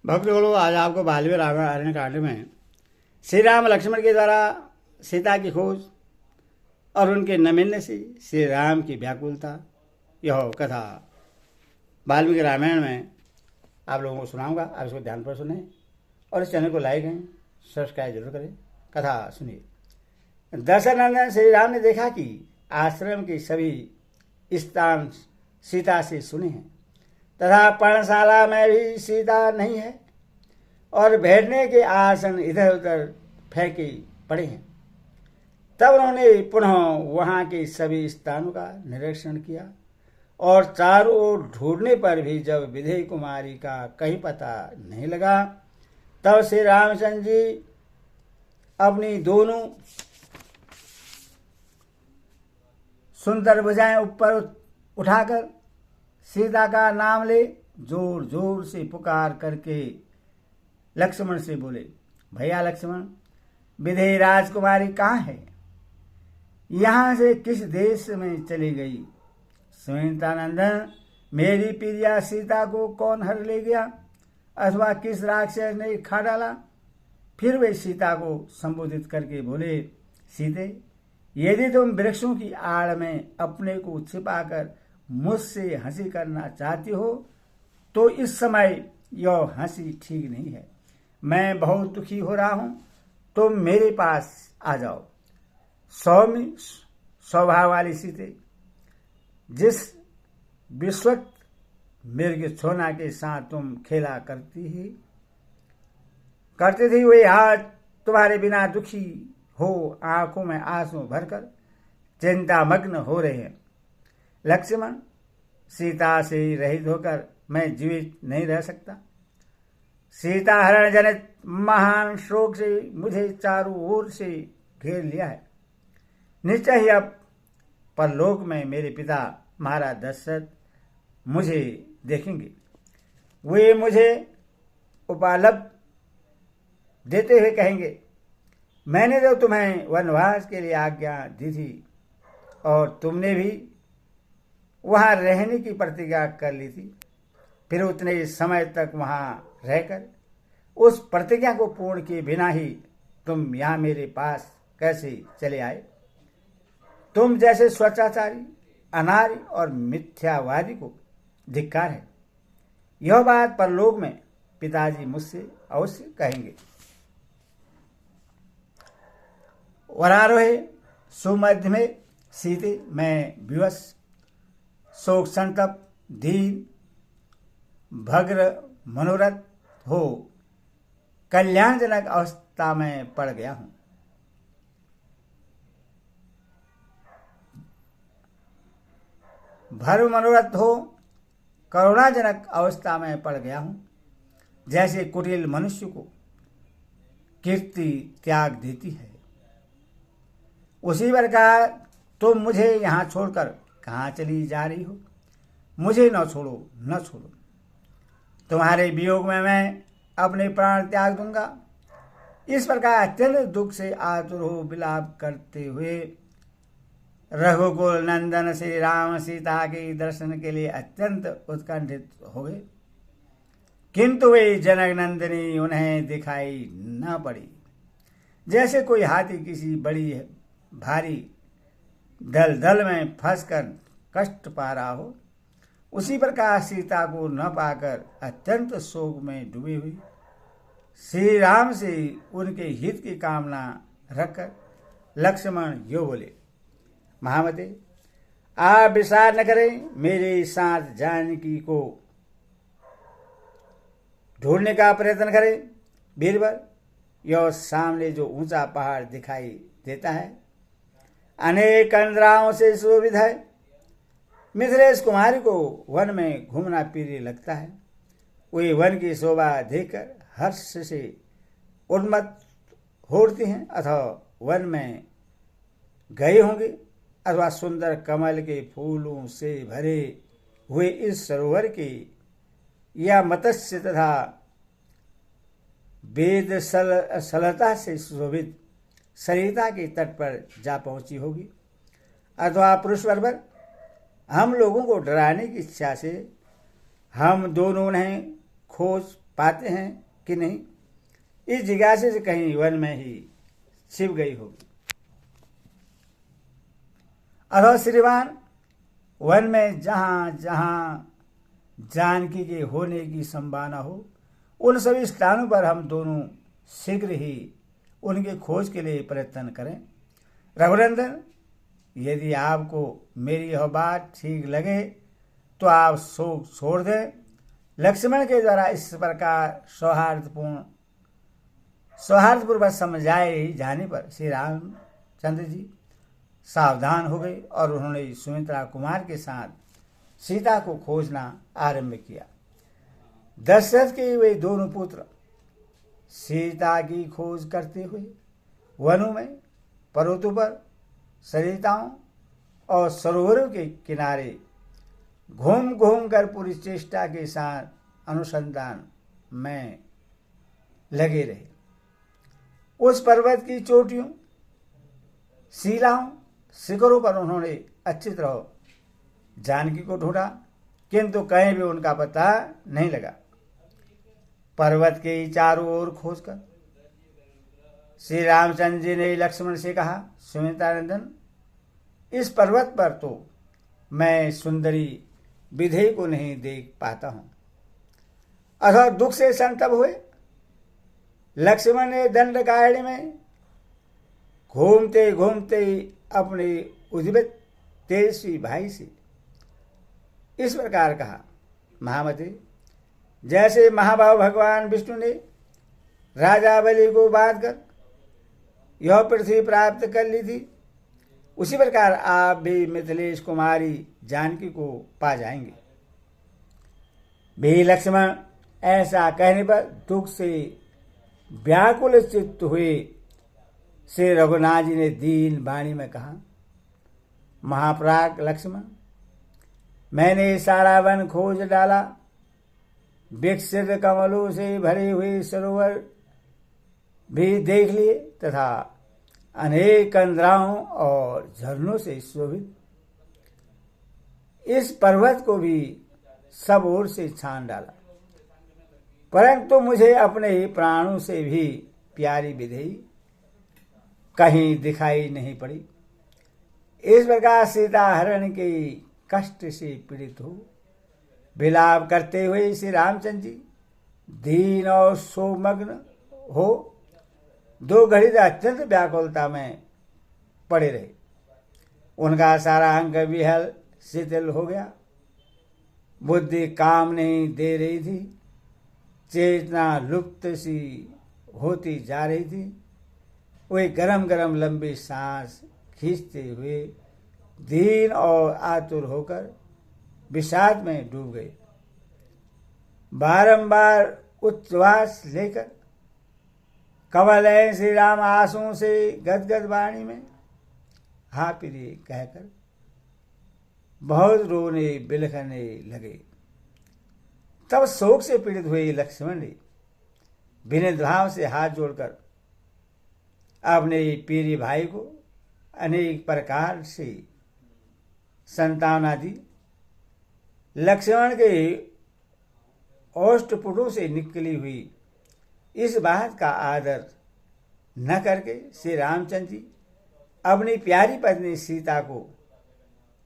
भक्तगणों, आज आपको बाल्य रामायण अरण्य कांड में श्री राम लक्ष्मण के द्वारा सीता की खोज और उनके न मिलने से श्री राम की व्याकुलता, यह कथा वाल्मीकि रामायण में आप लोगों को सुनाऊंगा। आप इसको ध्यान पर सुने और इस चैनल को लाइक करें, सब्सक्राइब जरूर करें। कथा सुनिए। दशरथ श्री राम ने देखा कि आश्रम के सभी स्थान सीता से सुने हैं तथा पर्णशाला में भी सीता नहीं है और बैठने के आसन इधर उधर फेंके पड़े हैं। तब उन्होंने पुनः वहाँ के सभी स्थानों का निरीक्षण किया और चारों ओर ढूंढने पर भी जब विदेही कुमारी का कहीं पता नहीं लगा, तब श्री रामचंद्र जी अपनी दोनों सुंदर भुजाएं ऊपर उठाकर सीता का नाम ले जोर जोर से पुकार करके लक्ष्मण से बोले, भैया लक्ष्मण, विदेही राजकुमारी कहाँ है? यहाँ से किस देश में चली गई? सुनीतानंदन, मेरी प्रिया सीता को कौन हर ले गया अथवा किस राक्षस ने खा डाला? फिर वे सीता को संबोधित करके बोले, सीते, यदि तुम वृक्षों की आड़ में अपने को छिपाकर मुझसे हंसी करना चाहती हो तो इस समय यह हंसी ठीक नहीं है। मैं बहुत दुखी हो रहा हूं, तुम मेरे पास आ जाओ। सौम्य स्वभाव वाली सीते, जिस विश्वक्त मृग छोना के साथ तुम खेला करती थी, वे आज तुम्हारे बिना दुखी हो आंखों में आंसू भरकर चिंता मग्न हो रहे हैं। लक्ष्मण, सीता से रहित होकर मैं जीवित नहीं रह सकता। सीता हरण जनित महान शोक से मुझे चारों ओर से घेर लिया है। निश्चय ही अब परलोक में मेरे पिता महाराज दशरथ मुझे देखेंगे। वे मुझे उपलब्ध देते हुए कहेंगे, मैंने तो तुम्हें वनवास के लिए आज्ञा दी थी और तुमने भी वहां रहने की प्रतिज्ञा कर ली थी। फिर उतने समय तक वहां रहकर उस प्रतिज्ञा को पूर्ण किए बिना ही तुम यहाँ मेरे पास कैसे चले आए? तुम जैसे स्वच्छाचारी, अनारी और मिथ्यावादी को धिक्कार है। यह बात परलोक में पिताजी मुझसे अवश्य कहेंगे। वरारोहे सुमध्य में सीते, मैं विवश शोक संतप्त दीन भग्र मनोरथ हो कल्याणजनक अवस्था में पड़ गया हूं। भर मनोरथ हो करुणाजनक अवस्था में पड़ गया हूं। जैसे कुटिल मनुष्य को कीर्ति त्याग देती है, उसी प्रकार तुम मुझे यहाँ छोड़कर कहाँ चली जा रही हो? मुझे न छोड़ो, न छोड़ो। तुम्हारे वियोग में मैं अपने प्राण त्याग दूंगा। इस प्रकार अत्यंत दुख से आतुर हो विलाप करते हुए रघुकुल नंदन श्री राम सीता के दर्शन के लिए अत्यंत उत्कंठित हो गए, किंतु वे जनक नंदिनी उन्हें दिखाई न पड़ी। जैसे कोई हाथी किसी बड़ी भारी दलदल में फंसकर कष्ट पा रहा हो, उसी प्रकार सीता को न पाकर अत्यंत शोक में डूबी हुई श्री राम से उनके हित की कामना रखकर लक्ष्मण यो बोले, महामते, आप विचार न करें, मेरे साथ जानकी को ढूंढने का प्रयत्न करें। बीरबल, यह सामने जो ऊंचा पहाड़ दिखाई देता है अनेक कंदराओं से शोभित है। मिथिलेश कुमारी को वन में घूमना प्रिय लगता है। वे वन की शोभा देखकर हर्ष से उन्मत्त होती हैं, अथवा वन में गए होंगे अथवा सुंदर कमल के फूलों से भरे हुए इस सरोवर के या मत्स्य तथा वेद सलता से शोभित सरिता के तट पर जा पहुंची होगी, अथवा पुरुष वर्ग हम लोगों को डराने की इच्छा से हम दोनों ने खोज पाते हैं कि नहीं, इस जिज्ञासे से कहीं वन में ही छिप गई होगी। अथवा श्रीमान वन में जहां जहां जानकी के होने की संभावना हो, उन सभी स्थानों पर हम दोनों शीघ्र ही उनके खोज के लिए प्रयत्न करें। रघुनंदन, यदि आपको मेरी यह बात ठीक लगे तो आप शोक छोड़ दें। लक्ष्मण के द्वारा इस प्रकार सौहार्दपूर्वक समझाए जाने पर श्री रामचंद्र जी सावधान हो गए और उन्होंने सुमित्रा कुमार के साथ सीता को खोजना आरंभ किया। दशरथ के वे दोनों पुत्र सीता की खोज करते हुए वनों में, पर्वतों पर, सरिताओं और सरोवरों के किनारे घूम घूम कर पूरी चेष्टा के साथ अनुसंधान में लगे रहे। उस पर्वत की चोटियों, शिलाओं, शिखरों पर उन्होंने अच्छी तरह जानकी को ढूंढा, किंतु कहीं भी उनका पता नहीं लगा। पर्वत के चारों ओर खोजकर श्री रामचंद्र जी ने लक्ष्मण से कहा, सुमित्रानंदन, इस पर्वत पर तो मैं सुंदरी विधेय को नहीं देख पाता हूं। अथवा दुख से संतप्त हुए लक्ष्मण ने दंडकारण्य में घूमते घूमते अपने उज्ज्वल तेजस्वी भाई से इस प्रकार कहा, महामते, जैसे महाभाव भगवान विष्णु ने राजा बलि को बांध कर यह पृथ्वी प्राप्त कर ली थी, उसी प्रकार आप भी मिथिलेश कुमारी जानकी को पा जाएंगे। भी लक्ष्मण ऐसा कहने पर दुख से व्याकुल चित्त हुए श्री रघुनाथ जी ने दीन वाणी में कहा, महाप्राग लक्ष्मण, मैंने सारा वन खोज डाला, विकसित कमलों से भरे हुए सरोवर भी देख लिए तथा अनेक कंदराओं और झरनों से शोभित इस पर्वत को भी सब ओर से छान डाला, परंतु मुझे अपने ही प्राणों से भी प्यारी विधेयी कहीं दिखाई नहीं पड़ी। इस प्रकार सीता हरण के कष्ट से पीड़ित हो विलाप करते हुए श्री रामचंद्र जी दीन और शोकमग्न हो 2 घड़ी अत्यंत व्याकुलता में पड़े रहे। उनका सारा अंग विहल शिथिल हो गया, बुद्धि काम नहीं दे रही थी, चेतना लुप्त सी होती जा रही थी। वे गरम गरम लंबी सांस खींचते हुए दीन और आतुर होकर विषाद में डूब गए। बारंबार उच्छ्वास लेकर कमल है श्री राम आंसुओं से गदगद वाणी में हाँ प्रिय कहकर बहुत रोने बिलखने लगे। तब शोक से पीड़ित हुए लक्ष्मण ने विनम्र भाव से हाथ जोड़कर अपने प्रिय भाई को अनेक प्रकार से सांत्वना दी। लक्ष्मण के ओष्ठपुटों से निकली हुई इस बात का आदर न करके श्री रामचंद्र जी अपनी प्यारी पत्नी सीता को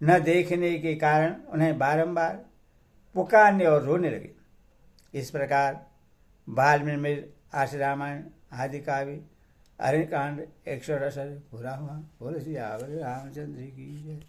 न देखने के कारण उन्हें बारंबार पुकारने और रोने लगे। इस प्रकार वाल्मीकि आदि रामायण आदि काव्य अरण्यकांड 168 पूरा हुआ। बोलो श्री रामचंद्र की जय।